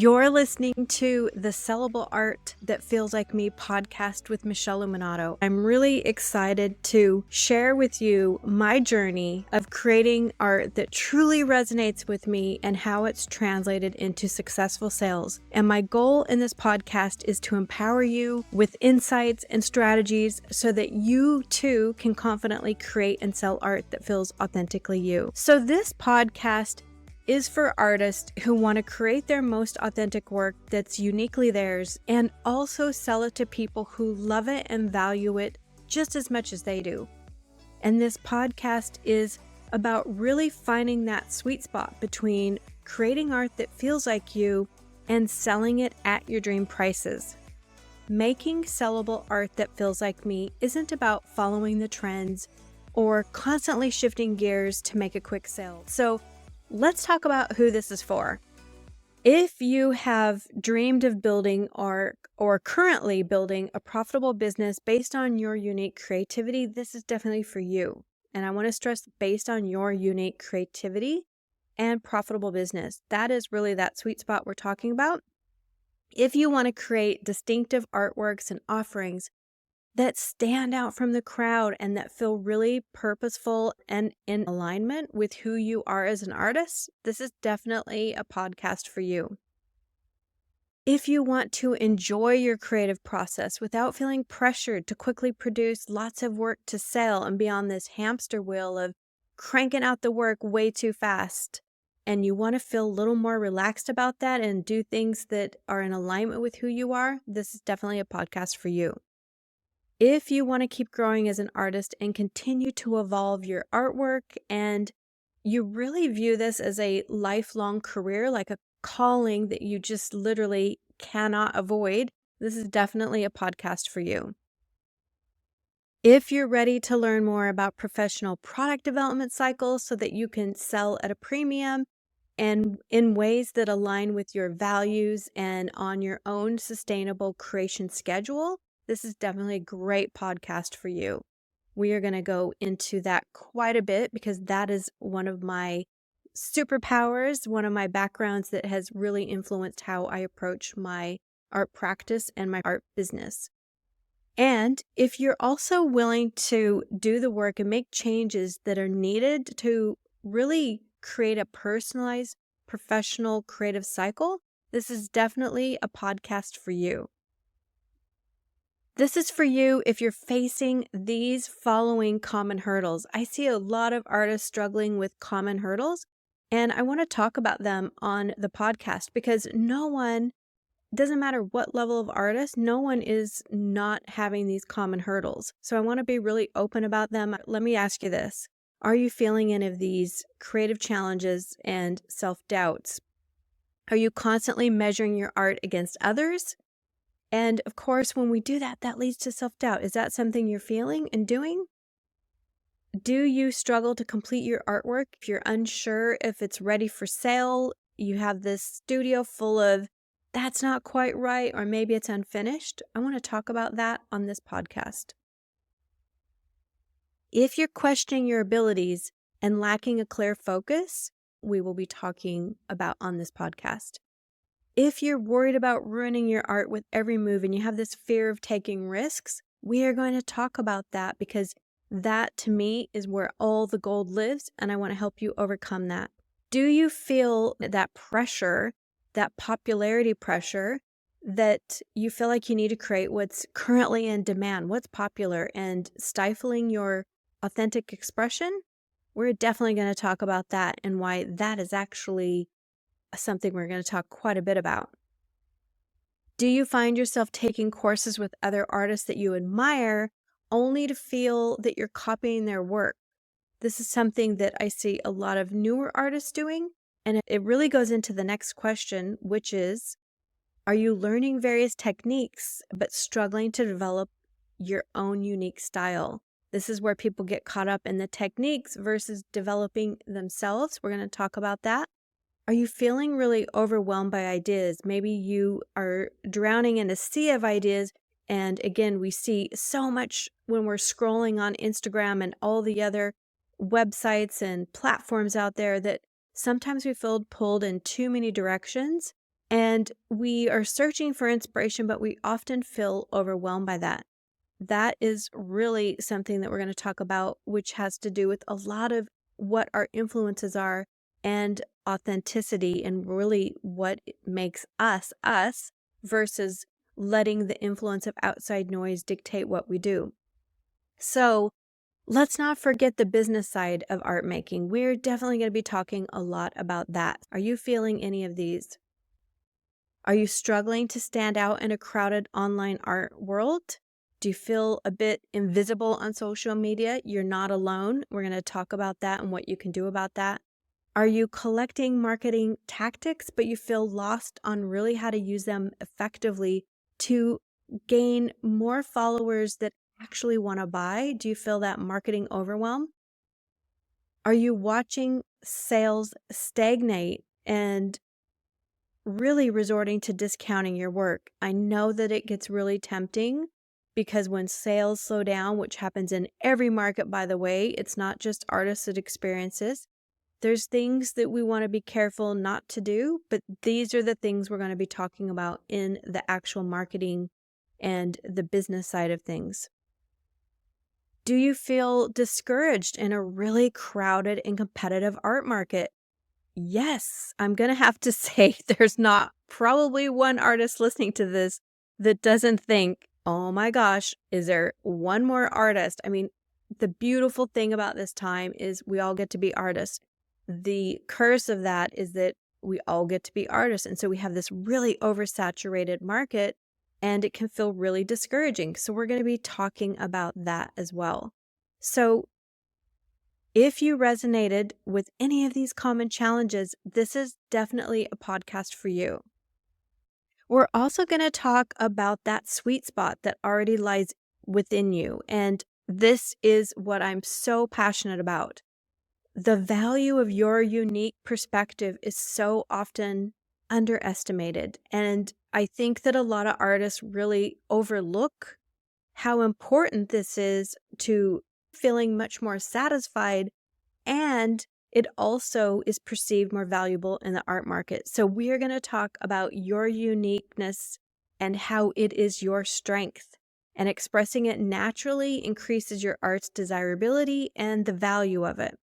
You're listening to the Sellable Art That Feels Like Me podcast with Michele Luminato. I'm really excited to share with you my journey of creating art that truly resonates with me and how it's translated into successful sales. And my goal in this podcast is to empower you with insights and strategies so that you too can confidently create and sell art that feels authentically you. So this podcast is for artists who want to create their most authentic work that's uniquely theirs and also sell it to people who love it and value it just as much as they do. And this podcast is about really finding that sweet spot between creating art that feels like you and selling it at your dream prices. Making sellable art that feels like me isn't about following the trends or constantly shifting gears to make a quick sale. So let's talk about who this is for. If you have dreamed of building or currently building a profitable business based on your unique creativity, this is definitely for you. And I want to stress based on your unique creativity and profitable business. That is really that sweet spot we're talking about. If you want to create distinctive artworks and offerings that stand out from the crowd and that feel really purposeful and in alignment with who you are as an artist, this is definitely a podcast for you. If you want to enjoy your creative process without feeling pressured to quickly produce lots of work to sell and be on this hamster wheel of cranking out the work way too fast, and you want to feel a little more relaxed about that and do things that are in alignment with who you are, this is definitely a podcast for you. If you want to keep growing as an artist and continue to evolve your artwork, and you really view this as a lifelong career, like a calling that you just literally cannot avoid, this is definitely a podcast for you. If you're ready to learn more about professional product development cycles so that you can sell at a premium and in ways that align with your values and on your own sustainable creation schedule, this is definitely a great podcast for you. We are going to go into that quite a bit because that is one of my superpowers, one of my backgrounds that has really influenced how I approach my art practice and my art business. And if you're also willing to do the work and make changes that are needed to really create a personalized, professional, creative cycle, this is definitely a podcast for you. This is for you if you're facing these following common hurdles. I see a lot of artists struggling with common hurdles, and I want to talk about them on the podcast because doesn't matter what level of artist, no one is not having these common hurdles. So I want to be really open about them. Let me ask you this. Are you feeling any of these creative challenges and self-doubts? Are you constantly measuring your art against others? And of course, when we do that, that leads to self-doubt. Is that something you're feeling and doing? Do you struggle to complete your artwork? If you're unsure if it's ready for sale, you have this studio full of that's not quite right, or maybe it's unfinished. I want to talk about that on this podcast. If you're questioning your abilities and lacking a clear focus, we will be talking about on this podcast. If you're worried about ruining your art with every move and you have this fear of taking risks, we are going to talk about that because that to me is where all the gold lives, and I want to help you overcome that. Do you feel that pressure, that popularity pressure, that you feel like you need to create what's currently in demand, what's popular, and stifling your authentic expression? We're definitely going to talk about that and why that is actually something we're going to talk quite a bit about. Do you find yourself taking courses with other artists that you admire only to feel that you're copying their work? This is something that I see a lot of newer artists doing, and it really goes into the next question, which is, are you learning various techniques but struggling to develop your own unique style? This is where people get caught up in the techniques versus developing themselves. We're going to talk about that. Are you feeling really overwhelmed by ideas? Maybe you are drowning in a sea of ideas. And again, we see so much when we're scrolling on Instagram and all the other websites and platforms out there that sometimes we feel pulled in too many directions And we are searching for inspiration, but we often feel overwhelmed by that. That is really something that we're going to talk about, which has to do with a lot of what our influences are and authenticity and really what makes us us versus letting the influence of outside noise dictate what we do. So let's not forget the business side of art making. We're definitely going to be talking a lot about that. Are you feeling any of these? Are you struggling to stand out in a crowded online art world? Do you feel a bit invisible on social media? You're not alone. We're going to talk about that and what you can do about that. Are you collecting marketing tactics, but you feel lost on really how to use them effectively to gain more followers that actually want to buy? Do you feel that marketing overwhelm? Are you watching sales stagnate and really resorting to discounting your work? I know that it gets really tempting because when sales slow down, which happens in every market, by the way, it's not just artists that experiences. There's things that we want to be careful not to do, but these are the things we're going to be talking about in the actual marketing and the business side of things. Do you feel discouraged in a really crowded and competitive art market? Yes, I'm going to have to say there's not probably one artist listening to this that doesn't think, oh my gosh, is there one more artist? I mean, the beautiful thing about this time is we all get to be artists. The curse of that is that we all get to be artists. And so we have this really oversaturated market and it can feel really discouraging. So we're going to be talking about that as well. So if you resonated with any of these common challenges, this is definitely a podcast for you. We're also going to talk about that sweet spot that already lies within you. And this is what I'm so passionate about. The value of your unique perspective is so often underestimated. And I think that a lot of artists really overlook how important this is to feeling much more satisfied, and it also is perceived more valuable in the art market. So we are going to talk about your uniqueness and how it is your strength, and expressing it naturally increases your art's desirability and the value of it.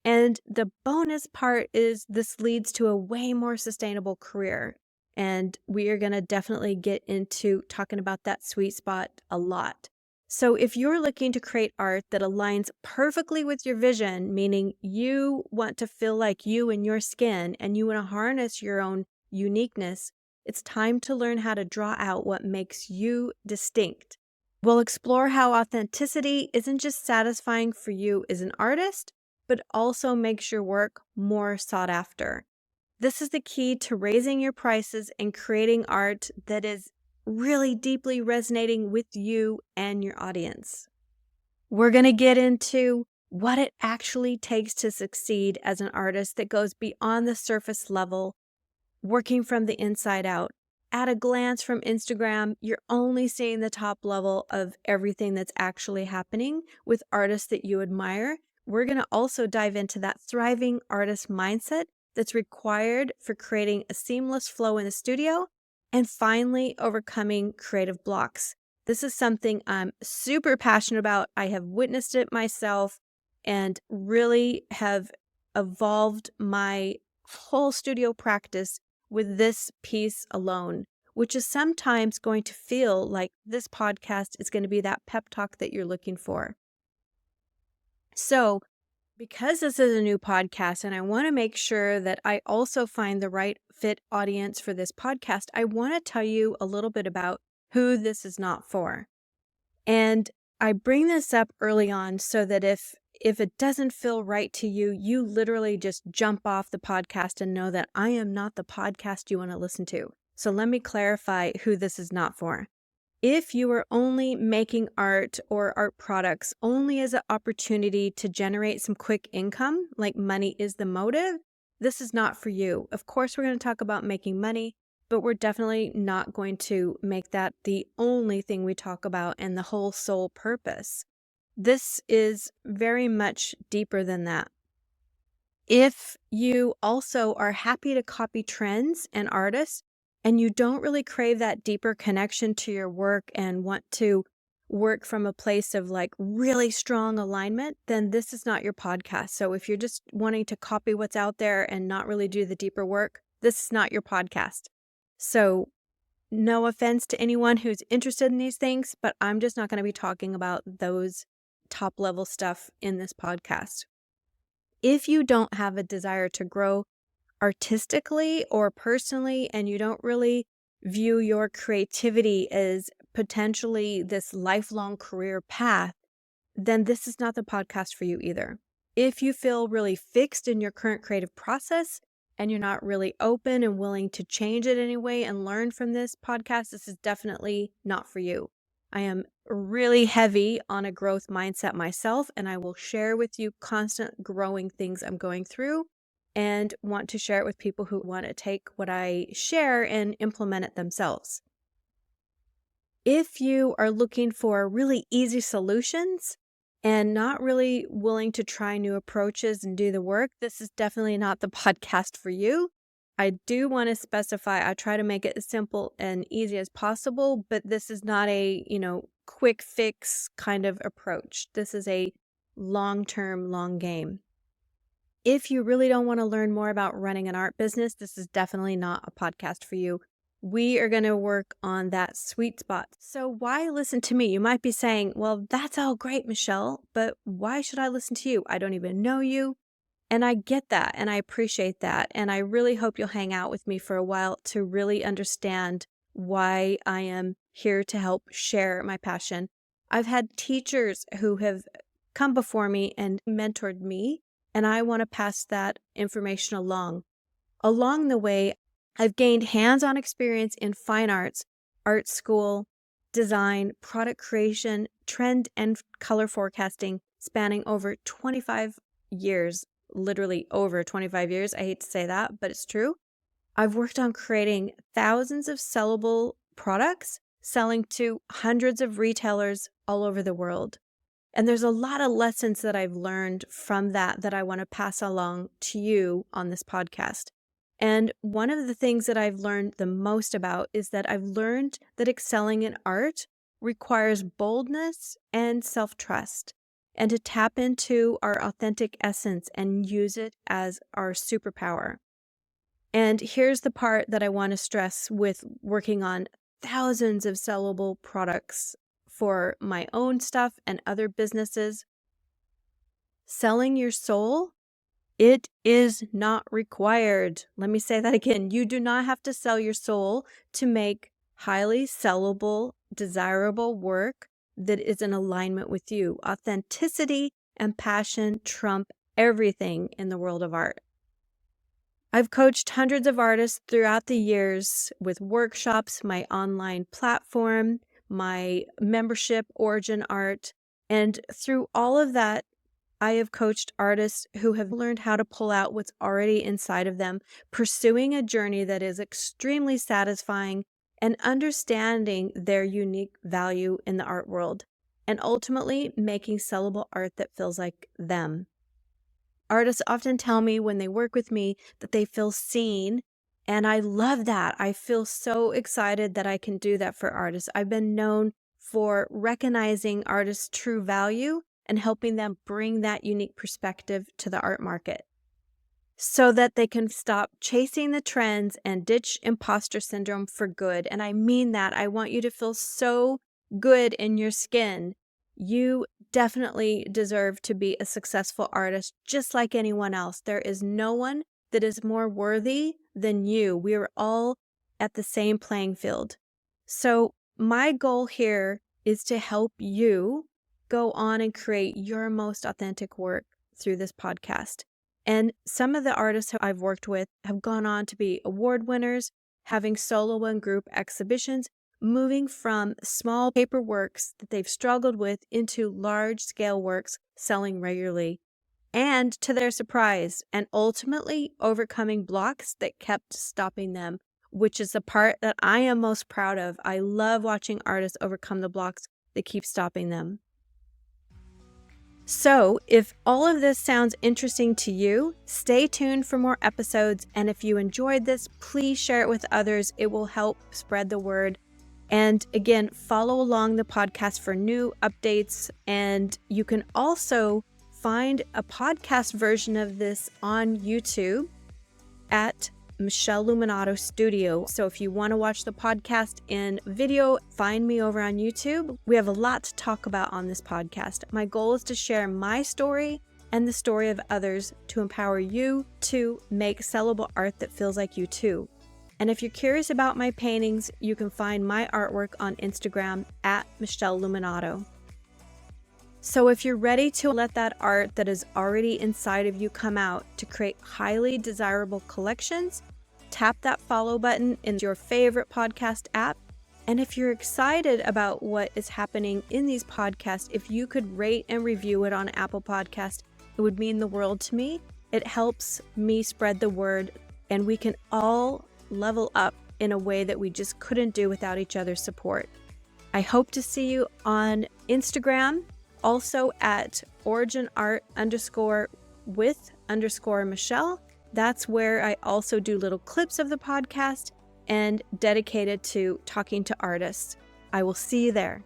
And the bonus part is this leads to a way more sustainable career. And we are going to definitely get into talking about that sweet spot a lot. So if you're looking to create art that aligns perfectly with your vision, meaning you want to feel like you in your skin and you want to harness your own uniqueness, it's time to learn how to draw out what makes you distinct. We'll explore how authenticity isn't just satisfying for you as an artist, but also makes your work more sought after. This is the key to raising your prices and creating art that is really deeply resonating with you and your audience. We're going to get into what it actually takes to succeed as an artist that goes beyond the surface level, working from the inside out. At a glance from Instagram, you're only seeing the top level of everything that's actually happening with artists that you admire. We're going to also dive into that thriving artist mindset that's required for creating a seamless flow in the studio, and finally, overcoming creative blocks. This is something I'm super passionate about. I have witnessed it myself and really have evolved my whole studio practice with this piece alone, which is sometimes going to feel like this podcast is going to be that pep talk that you're looking for. So, because this is a new podcast and I want to make sure that I also find the right fit audience for this podcast, I want to tell you a little bit about who this is not for. And I bring this up early on so that if it doesn't feel right to you, you literally just jump off the podcast and know that I am not the podcast you want to listen to. So let me clarify who this is not for. If you are only making art or art products only as an opportunity to generate some quick income, like money is the motive, this is not for you. Of course, we're going to talk about making money, but we're definitely not going to make that the only thing we talk about and the whole sole purpose. This is very much deeper than that. If you also are happy to copy trends and artists, and you don't really crave that deeper connection to your work and want to work from a place of like really strong alignment, then this is not your podcast. So if you're just wanting to copy what's out there and not really do the deeper work, this is not your podcast. So no offense to anyone who's interested in these things, but I'm just not going to be talking about those top level stuff in this podcast. If you don't have a desire to grow artistically or personally, and you don't really view your creativity as potentially this lifelong career path, then this is not the podcast for you either. If you feel really fixed in your current creative process and you're not really open and willing to change it anyway and learn from this podcast, this is definitely not for you. I am really heavy on a growth mindset myself, and I will share with you constant growing things I'm going through and want to share it with people who want to take what I share and implement it themselves. If you are looking for really easy solutions and not really willing to try new approaches and do the work, this is definitely not the podcast for you. I do want to specify, I try to make it as simple and easy as possible, but this is not a, quick fix kind of approach. This is a long-term, long game. If you really don't want to learn more about running an art business, this is definitely not a podcast for you. We are going to work on that sweet spot. So why listen to me? You might be saying, well, that's all great, Michele, but why should I listen to you? I don't even know you. And I get that, and I appreciate that. And I really hope you'll hang out with me for a while to really understand why I am here to help share my passion. I've had teachers who have come before me and mentored me, and I want to pass that information along. Along the way, I've gained hands-on experience in fine arts, art school, design, product creation, trend and color forecasting, spanning over 25 years, literally over 25 years. I hate to say that, but it's true. I've worked on creating thousands of sellable products, selling to hundreds of retailers all over the world. And there's a lot of lessons that I've learned from that I want to pass along to you on this podcast. And one of the things that I've learned the most about is that I've learned that excelling in art requires boldness and self-trust, and to tap into our authentic essence and use it as our superpower. And here's the part that I want to stress with working on thousands of sellable products for my own stuff and other businesses. Selling your soul, it is not required. Let me say that again. You do not have to sell your soul to make highly sellable, desirable work that is in alignment with you. Authenticity and passion trump everything in the world of art. I've coached hundreds of artists throughout the years with workshops, my online platform, my membership, Origin Art, and through all of that, I have coached artists who have learned how to pull out what's already inside of them, pursuing a journey that is extremely satisfying and understanding their unique value in the art world, and ultimately making sellable art that feels like them. Artists often tell me when they work with me that they feel seen, and I love that. I feel so excited that I can do that for artists. I've been known for recognizing artists' true value and helping them bring that unique perspective to the art market so that they can stop chasing the trends and ditch imposter syndrome for good. And I mean that. I want you to feel so good in your skin. You definitely deserve to be a successful artist just like anyone else. There is no one that is more worthy than you. We are all at the same playing field. So my goal here is to help you go on and create your most authentic work through this podcast. And some of the artists who I've worked with have gone on to be award winners, having solo and group exhibitions, moving from small paper works that they've struggled with into large-scale works selling regularly, and to their surprise, and ultimately overcoming blocks that kept stopping them, which is the part that I am most proud of. I love watching artists overcome the blocks that keep stopping them. So if all of this sounds interesting to you, stay tuned for more episodes. And if you enjoyed this, please share it with others. It will help spread the word. And again, follow along the podcast for new updates. And you can also find a podcast version of this on YouTube at Michele Luminato Studio. So if you want to watch the podcast in video, find me over on YouTube. We have a lot to talk about on this podcast. My goal is to share my story and the story of others to empower you to make sellable art that feels like you too. And if you're curious about my paintings, you can find my artwork on Instagram at Michele Luminato. So if you're ready to let that art that is already inside of you come out to create highly desirable collections, tap that follow button in your favorite podcast app. And if you're excited about what is happening in these podcasts, if you could rate and review it on Apple Podcast, it would mean the world to me. It helps me spread the word, and we can all level up in a way that we just couldn't do without each other's support. I hope to see you on Instagram. Also at originart_with_Michele. That's where I also do little clips of the podcast and dedicated to talking to artists. I will see you there.